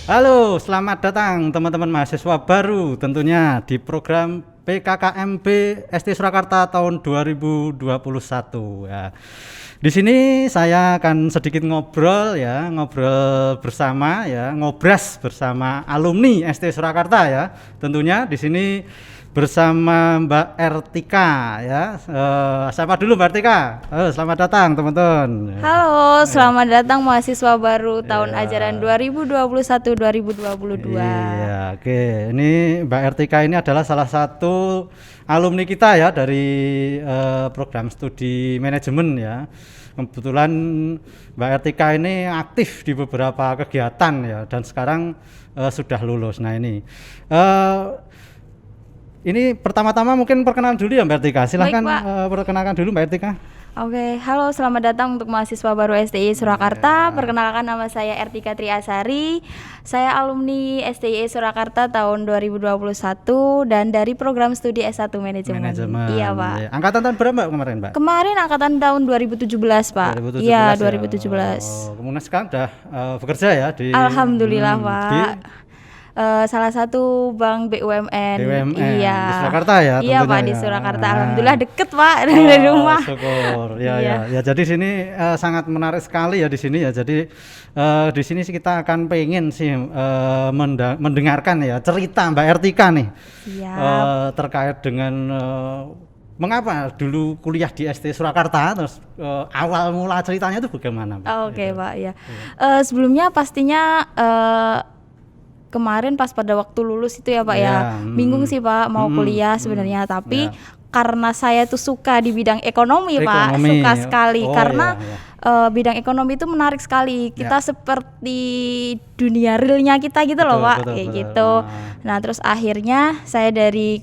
Halo, selamat datang teman-teman mahasiswa baru tentunya di program PKKMB ST Surakarta tahun 2021 ya. Di sini saya akan sedikit ngobrol bersama ngobras bersama alumni ST Surakarta ya. Tentunya di sini bersama Mbak Ertika ya. Sapa dulu Mbak Ertika. Selamat datang teman-teman. Halo, selamat datang mahasiswa baru tahun ajaran 2021-2022. Iya, oke. Ini Mbak Ertika ini adalah salah satu alumni kita ya dari program studi manajemen ya. Kebetulan Mbak Ertika ini aktif di beberapa kegiatan ya dan sekarang sudah lulus. Nah ini pertama-tama mungkin perkenalan dulu ya Mbak Ertika. Silahkan perkenalkan dulu Mbak Ertika. Oke, halo, selamat datang untuk mahasiswa baru STI Surakarta. Perkenalkan, nama saya Ertika Triasari. Saya alumni STI Surakarta tahun 2021 dan dari program studi S1 Manajemen. Iya, Pak. Ya. Angkatan tahun berapa kemarin, Mbak? Kemarin angkatan tahun 2017, Pak. Iya, 2017. Kemudian sekarang sudah bekerja ya di Alhamdulillah, Pak. Salah satu bank BUMN. Iya. Di Surakarta ya. Iya Pak, di Surakarta. Alhamdulillah deket Pak dari rumah. Syukur. Ya. Jadi sini sangat menarik sekali ya di sini ya. Jadi di sini sih kita akan pengen sih mendengarkan ya cerita Mbak Ertika nih. Terkait dengan mengapa dulu kuliah di ST Surakarta, terus awal mula ceritanya itu bagaimana Pak? Oke, Pak ya. Sebelumnya pastinya kemarin pas pada waktu lulus itu ya Pak ya, bingung sih Pak mau kuliah sebenarnya, tapi karena saya tuh suka di bidang ekonomi Pak, suka sekali karena bidang ekonomi itu menarik sekali, kita seperti dunia realnya kita gitu loh Pak, kayak gitu. Nah terus akhirnya saya dari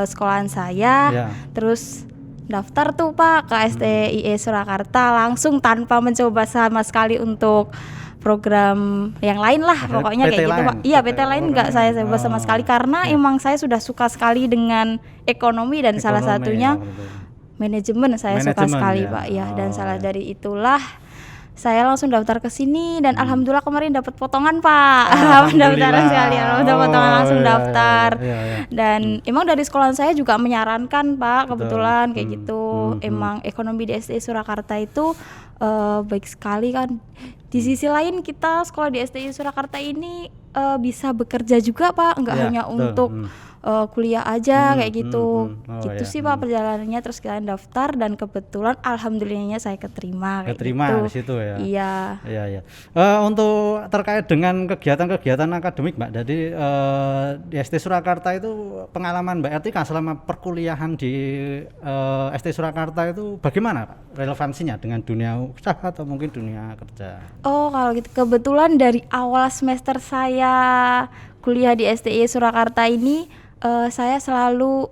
sekolahan saya terus daftar tuh Pak ke STIE Surakarta langsung tanpa mencoba sama sekali untuk program yang lain lah, pokoknya kayak gitu Pak. Iya, PT lain enggak saya coba sama sekali karena emang saya sudah suka sekali dengan ekonomi dan salah satunya manajemen saya suka sekali Pak. Ya, dan salah dari itulah saya langsung daftar ke sini dan alhamdulillah kemarin dapat potongan Pak. Pendaftaran sekali, dapat potongan langsung daftar. Dan emang dari sekolah saya juga menyarankan Pak, kebetulan kayak gitu. Emang ekonomi di STI Surakarta itu baik sekali kan. Di sisi lain kita sekolah di STI Surakarta ini bisa bekerja juga Pak, enggak hanya untuk kuliah aja kayak gitu. Gitu sih Pak perjalanannya, terus kita daftar dan kebetulan alhamdulillahnya saya keterima kayak gitu. Di situ ya. Iya. Untuk terkait dengan kegiatan-kegiatan akademik Mbak, jadi di ST Surakarta itu pengalaman Mbak Ertika selama perkuliahan di ST Surakarta itu bagaimana Pak? Relevansinya dengan dunia usaha atau mungkin dunia kerja? Oh, kalau gitu kebetulan dari awal semester saya kuliah di STI Surakarta ini saya selalu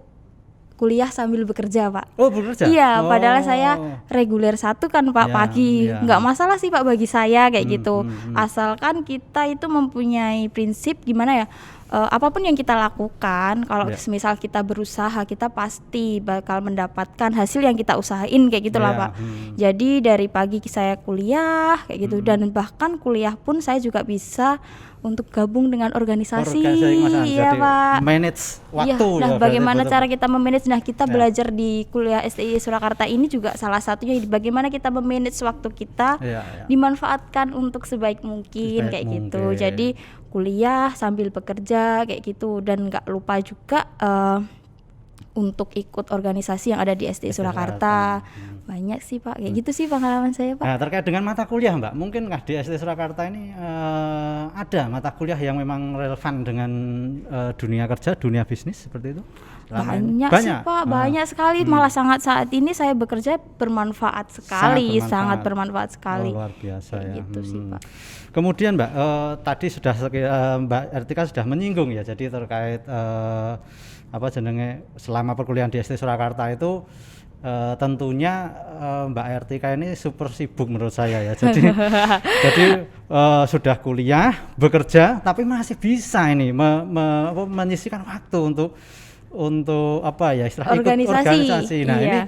kuliah sambil bekerja Pak. Oh, bekerja? Iya, padahal saya reguler 1 kan Pak, pagi. Nggak masalah sih Pak bagi saya kayak gitu. Asalkan kita itu mempunyai prinsip gimana ya, apapun yang kita lakukan, kalau misal kita berusaha, kita pasti bakal mendapatkan hasil yang kita usahain kayak gitulah Pak. Jadi dari pagi saya kuliah kayak gitu dan bahkan kuliah pun saya juga bisa untuk gabung dengan organisasi ya Pak. Manage waktu. Nah bagaimana cara kita memanage? Nah kita belajar di kuliah STI Surakarta ini juga salah satunya bagaimana kita memanage waktu kita, dimanfaatkan untuk sebaik mungkin kayak gitu. Jadi kuliah sambil bekerja kayak gitu dan nggak lupa juga untuk ikut organisasi yang ada di STI Surakarta. Banyak sih Pak, kayak gitu sih pengalaman saya Pak. Nah terkait dengan mata kuliah Mbak, mungkin nggak di STI Surakarta ini ada mata kuliah yang memang relevan dengan dunia kerja, dunia bisnis seperti itu? Banyak sih Pak, banyak sekali. Malah saat ini saya bekerja bermanfaat sekali, sangat bermanfaat sekali. Luar biasa ya. Gitu sih Pak. Kemudian Mbak, tadi sudah Mbak Ertika sudah menyinggung ya, jadi terkait selama perkuliahan di STI Surakarta itu tentunya Mbak Ertika ini super sibuk menurut saya ya. Jadi sudah kuliah, bekerja, tapi masih bisa ini menyisihkan waktu untuk apa ya istilah organisasi. Nah ini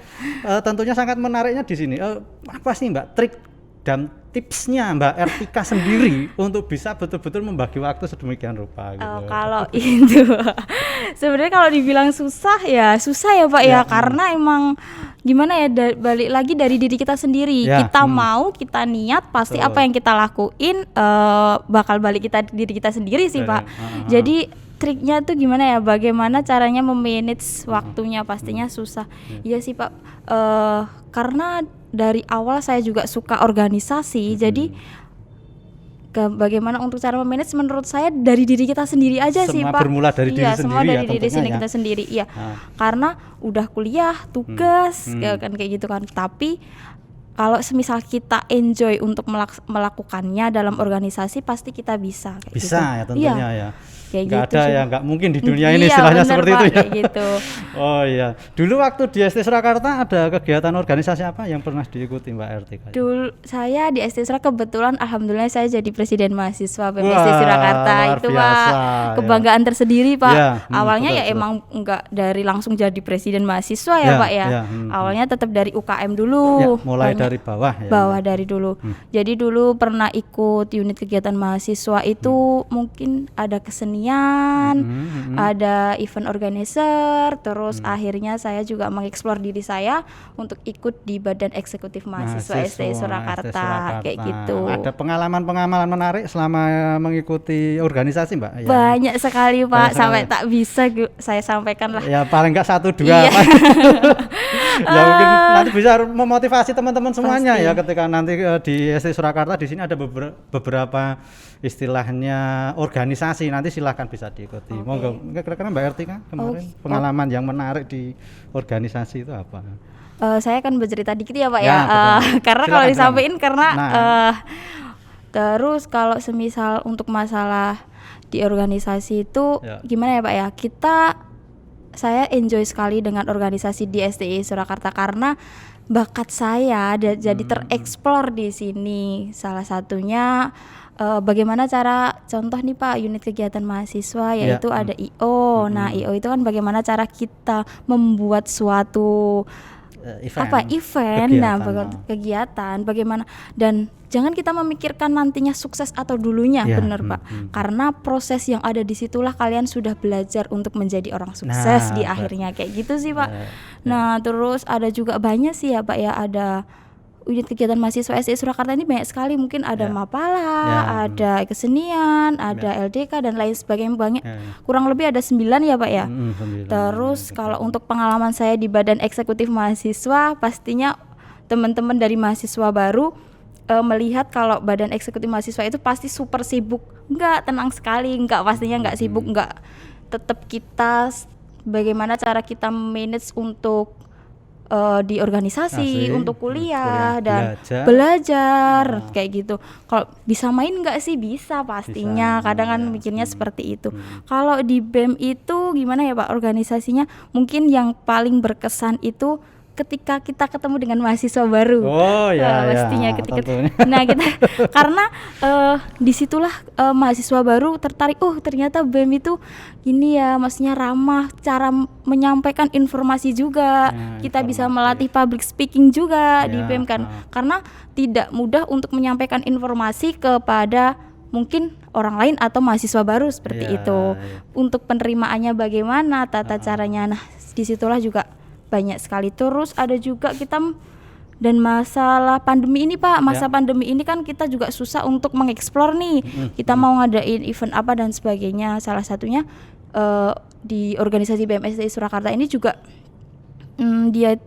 tentunya sangat menariknya di sini. Apa sih Mbak trik dan tipsnya Mbak Ertika sendiri untuk bisa betul-betul membagi waktu sedemikian rupa gitu. Kalau itu sebenarnya kalau dibilang susah ya Pak ya, karena emang gimana ya, balik lagi dari diri kita sendiri. Kita mau, kita niat, pasti apa yang kita lakuin bakal balik diri kita sendiri sih Pak. Jadi triknya tuh gimana ya, bagaimana caranya memanage waktunya, pastinya susah. Iya sih Pak, karena dari awal saya juga suka organisasi, jadi bagaimana untuk cara memanage menurut saya dari diri kita sendiri aja sih Pak. Bermula dari diri sendiri, semua dari diri kita sendiri. Iya. Karena udah kuliah, tugas, kan kayak gitu kan. Tapi kalau semisal kita enjoy untuk melakukannya dalam organisasi, pasti kita bisa. Kayak bisa gitu. Ya tentunya ya. Kayak nggak gitu ada sih. Ya nggak mungkin di dunia ini istilahnya seperti Pak, itu ya. Kayak gitu. Oh iya, dulu waktu di ST Surakarta ada kegiatan organisasi apa yang pernah diikuti Mbak Ertika? Dulu saya di ST Surakarta kebetulan alhamdulillah saya jadi presiden mahasiswa BMST Surakarta. Itu biasa, Pak kebanggaan tersendiri Pak. Awalnya betul, ya emang enggak dari langsung jadi presiden mahasiswa ya Pak ya. Awalnya tetap dari UKM dulu. Mulai dari bawah ya. Bawah dari dulu. Jadi dulu pernah ikut unit kegiatan mahasiswa itu mungkin ada kesenian, ada event organizer, terus akhirnya saya juga mengeksplor diri saya untuk ikut di Badan Eksekutif Mahasiswa ST Surakarta, kayak gitu. Ada pengalaman menarik selama mengikuti organisasi Mbak? Banyak sekali Pak, sampai tak bisa saya sampaikan lah. Ya paling nggak 1-2 ya mungkin nanti bisa memotivasi teman-teman semuanya. Pasti. Ya ketika nanti di ST Surakarta di sini ada beberapa istilahnya organisasi, nanti silahkan bisa diikuti. Monggo, kira-kira Mbak Ertika kemarin pengalaman yang menarik di organisasi itu apa? Saya akan bercerita dikit ya Pak ya, karena kalau disampaikan karena terus kalau semisal untuk masalah di organisasi itu gimana ya Pak ya, saya enjoy sekali dengan organisasi di STI Surakarta karena bakat saya jadi tereksplor di sini. Salah satunya bagaimana cara, contoh nih Pak, unit kegiatan mahasiswa yaitu ada IO. Nah IO itu kan bagaimana cara kita membuat suatu event, kegiatan, bagaimana, dan jangan kita memikirkan nantinya sukses atau dulunya, benar Pak, karena proses yang ada di situlah kalian sudah belajar untuk menjadi orang sukses di akhirnya, kayak gitu sih Pak. Nah terus ada juga banyak sih ya Pak ya, ada unit kegiatan mahasiswa STI Surakarta ini banyak sekali, mungkin ada Mapala, ada kesenian, ada LDK dan lain sebagainya, banyak. Kurang lebih ada 9 ya Pak ya. Terus kalau untuk pengalaman saya di Badan Eksekutif Mahasiswa, pastinya teman-teman dari mahasiswa baru melihat kalau Badan Eksekutif Mahasiswa itu pasti super sibuk. Enggak, tenang sekali, enggak, pastinya enggak sibuk, enggak. Tetap kita bagaimana cara kita manage untuk di organisasi, untuk kuliah dan belajar kayak gitu. Kalau bisa main nggak sih? Bisa pastinya. Kadang kan mikirnya seperti itu. Kalau di BEM itu gimana ya Pak organisasinya? Mungkin yang paling berkesan itu ketika kita ketemu dengan mahasiswa baru. Pastinya ketika karena disitulah mahasiswa baru tertarik, ternyata BEM itu ini ya, maksudnya ramah, cara menyampaikan informasi juga, kita bisa melatih public speaking juga di BEM kan, karena tidak mudah untuk menyampaikan informasi kepada mungkin orang lain atau mahasiswa baru seperti itu. Untuk penerimaannya bagaimana, tata caranya, nah disitulah juga banyak sekali. Terus ada juga kita dan masalah pandemi ini Pak, pandemi ini kan kita juga susah untuk mengeksplor nih, kita mau ngadain event apa dan sebagainya. Salah satunya di organisasi BMST Surakarta ini juga dia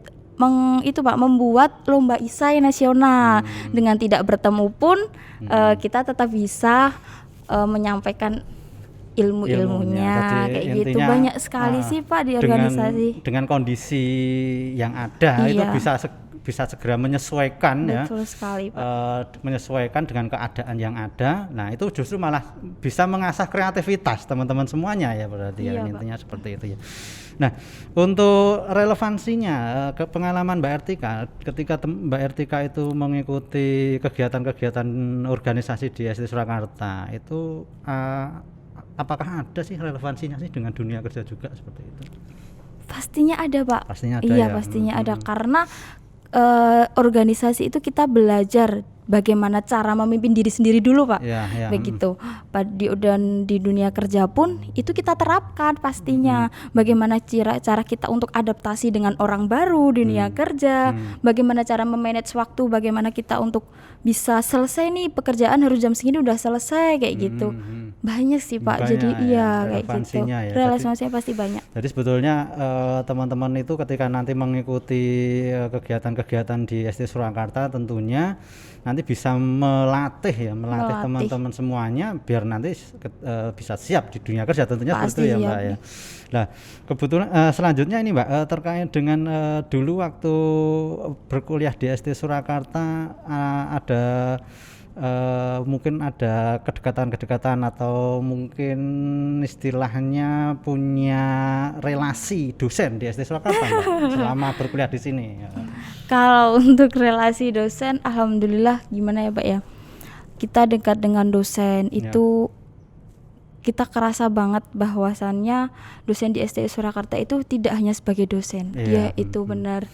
membuat lomba isai nasional. Dengan tidak bertemu pun kita tetap bisa menyampaikan ilmunya kayak gitu. Banyak sekali sih Pak di organisasi. Dengan kondisi yang ada itu bisa segera menyesuaikan. Betul sekali Pak. Menyesuaikan dengan keadaan yang ada. Nah itu justru malah bisa mengasah kreativitas teman-teman semuanya ya, berarti intinya seperti itu ya. Nah untuk relevansinya ke pengalaman Mbak Ertika ketika Mbak Ertika itu mengikuti kegiatan-kegiatan organisasi di ST Surakarta itu apakah ada sih relevansinya sih dengan dunia kerja juga seperti itu? Pastinya ada Pak. Pastinya ada. Iya pastinya ada, karena organisasi itu kita belajar bagaimana cara memimpin diri sendiri dulu Pak, begitu. Dan di dunia kerja pun itu kita terapkan pastinya, bagaimana cara kita untuk adaptasi dengan orang baru di dunia kerja, bagaimana cara memanage waktu, bagaimana kita untuk bisa selesai nih pekerjaan harus jam segini udah selesai kayak gitu. Banyak sih Pak, jadi kayak gitu. Relevansinya pasti banyak. Jadi sebetulnya teman-teman itu ketika nanti mengikuti kegiatan-kegiatan di SD Surakarta tentunya nanti bisa melatih teman-teman semuanya biar nanti bisa siap di dunia kerja tentunya. Pasti, seperti itu ya Mbak ya. Nah kebetulan selanjutnya ini Mbak terkait dengan dulu waktu berkuliah di SD Surakarta ada mungkin ada kedekatan atau mungkin istilahnya punya relasi dosen di SD Surakarta selama berkuliah di sini. Kalau untuk relasi dosen, alhamdulillah gimana ya Pak ya, kita dekat dengan dosen itu kita kerasa banget bahwasannya dosen di SD Surakarta itu tidak hanya sebagai dosen, dia itu benar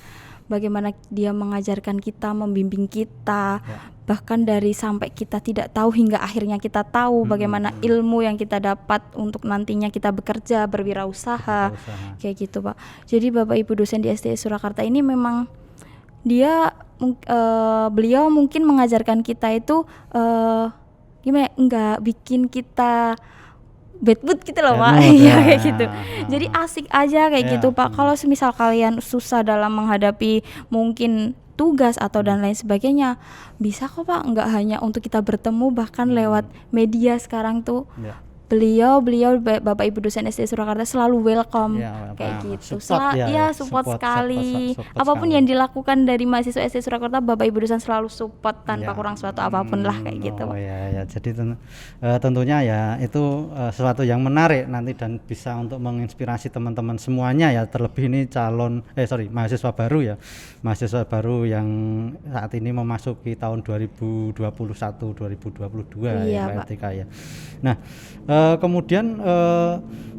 bagaimana dia mengajarkan kita, membimbing kita, bahkan dari sampai kita tidak tahu hingga akhirnya kita tahu bagaimana ilmu yang kita dapat untuk nantinya kita bekerja, berwirausaha, kayak gitu Pak. Jadi Bapak Ibu dosen di SD Surakarta ini memang beliau mungkin mengajarkan kita itu gimana, nggak bikin kita bad mood gitu loh Pak. Iya kayak gitu. Jadi asik aja kayak gitu Pak. Kalau semisal kalian susah dalam menghadapi mungkin tugas atau dan lain sebagainya, bisa kok Pak, nggak hanya untuk kita bertemu, bahkan lewat media sekarang tuh beliau Bapak Ibu dosen SD Surakarta selalu welcome kayak gitu. Support sekali. Apapun yang dilakukan dari mahasiswa SD Surakarta, Bapak Ibu dosen selalu support tanpa kurang suatu apapun lah kayak gitu. Jadi tentunya ya itu sesuatu yang menarik nanti dan bisa untuk menginspirasi teman-teman semuanya ya, terlebih ini mahasiswa baru yang saat ini memasuki tahun 2021 2022 Mbak Ertika ya. Nah, kemudian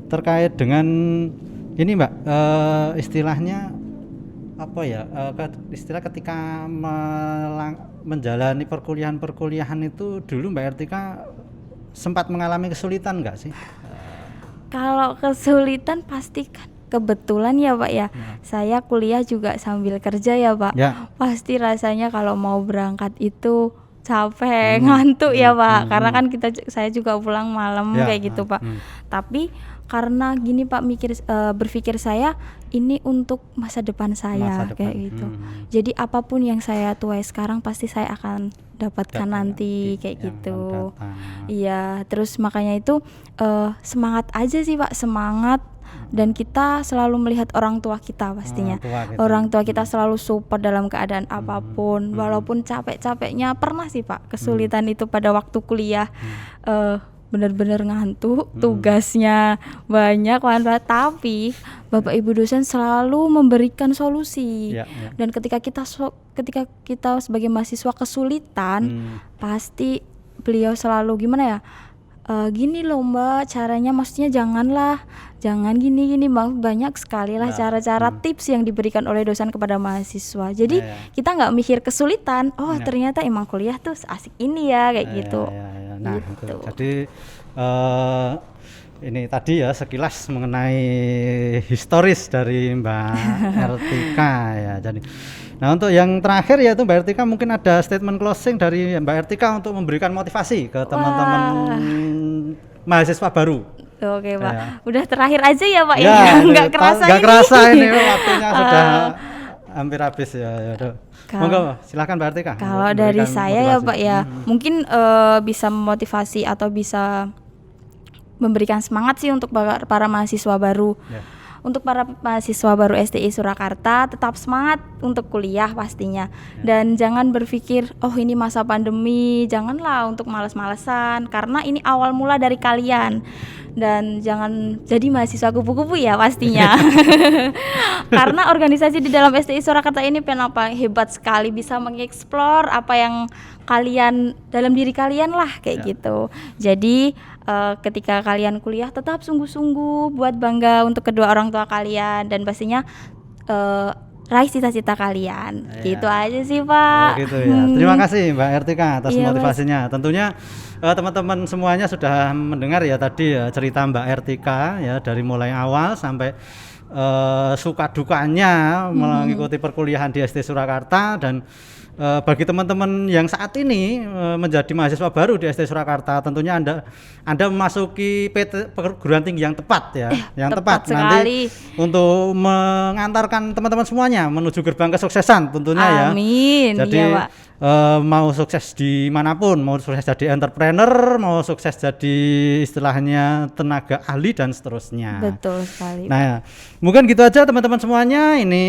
terkait dengan ini Mbak, istilahnya apa ya, istilah ketika menjalani perkuliahan itu dulu Mbak Ertika sempat mengalami kesulitan nggak sih? Kalau kesulitan pasti kan kebetulan ya Pak ya, saya kuliah juga sambil kerja ya Pak. Pasti rasanya kalau mau berangkat itu capek, ngantuk ya Pak, karena kan saya juga pulang malam kayak gitu Pak. Tapi karena gini Pak, berpikir saya ini untuk masa depan saya kayak gitu. Jadi apapun yang saya tuai sekarang pasti saya akan dapatkan nanti kayak gitu. Iya, terus makanya itu semangat aja sih Pak, semangat. Dan kita selalu melihat orang tua kita pastinya. Orang tua kita selalu support dalam keadaan apapun, walaupun capek-capeknya. Pernah sih Pak kesulitan itu pada waktu kuliah, benar-benar ngantuk, tugasnya banyak, tapi Bapak Ibu dosen selalu memberikan solusi. Dan ketika kita sebagai mahasiswa kesulitan, pasti beliau selalu gimana ya, gini loh Mbak caranya, maksudnya jangan gini Bang, banyak sekali lah cara-cara tips yang diberikan oleh dosen kepada mahasiswa. Jadi kita nggak mikir kesulitan, ternyata emang kuliah tuh asik ini ya kayak gitu. Nah gitu. Jadi ini tadi ya sekilas mengenai historis dari Mbak Ertika ya. Jadi nah untuk yang terakhir yaitu Mbak Ertika, mungkin ada statement closing dari Mbak Ertika untuk memberikan motivasi ke teman-teman mahasiswa baru. Oke Pak, udah terakhir aja ya Pak ya, nggak kerasa ini waktunya sudah hampir habis ya. Monggo silakan Mbak Ertika. Kalau dari saya motivasi. Ya Pak ya, mungkin bisa memotivasi atau bisa memberikan semangat sih untuk para mahasiswa baru. Untuk para mahasiswa baru STI Surakarta, tetap semangat untuk kuliah pastinya. Dan jangan berpikir, ini masa pandemi, janganlah untuk malas-malesan, karena ini awal mula dari kalian. Dan jangan jadi mahasiswa kupu-kupu ya pastinya. Karena organisasi di dalam STI Surakarta ini hebat sekali, bisa mengeksplor apa yang kalian dalam diri kalian lah kayak gitu. Jadi ketika kalian kuliah tetap sungguh-sungguh buat bangga untuk kedua orang tua kalian, dan pastinya raih cita-cita kalian. Gitu aja sih Pak. Oh, gitu ya. Terima kasih Mbak Ertika atas motivasinya. Mas. Tentunya teman-teman semuanya sudah mendengar ya tadi ya cerita Mbak Ertika ya dari mulai awal sampai suka dukanya mengikuti perkuliahan di ST Surakarta. Dan bagi teman-teman yang saat ini menjadi mahasiswa baru di ST Surakarta, tentunya Anda memasuki perguruan tinggi yang tepat ya, yang tepat nanti untuk mengantarkan teman-teman semuanya menuju gerbang kesuksesan tentunya. Amin. Ya. Amin. Jadi ya, Pak. Mau sukses dimanapun, mau sukses jadi entrepreneur, mau sukses jadi istilahnya tenaga ahli dan seterusnya. Betul sekali. Nah, mungkin gitu aja teman-teman semuanya. Ini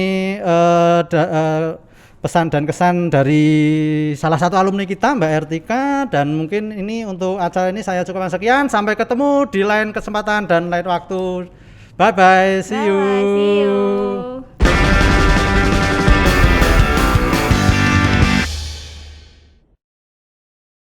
pesan dan kesan dari salah satu alumni kita Mbak Ertika, dan mungkin ini untuk acara ini saya cukupkan sekian. Sampai ketemu di lain kesempatan dan lain waktu. Bye bye, see you.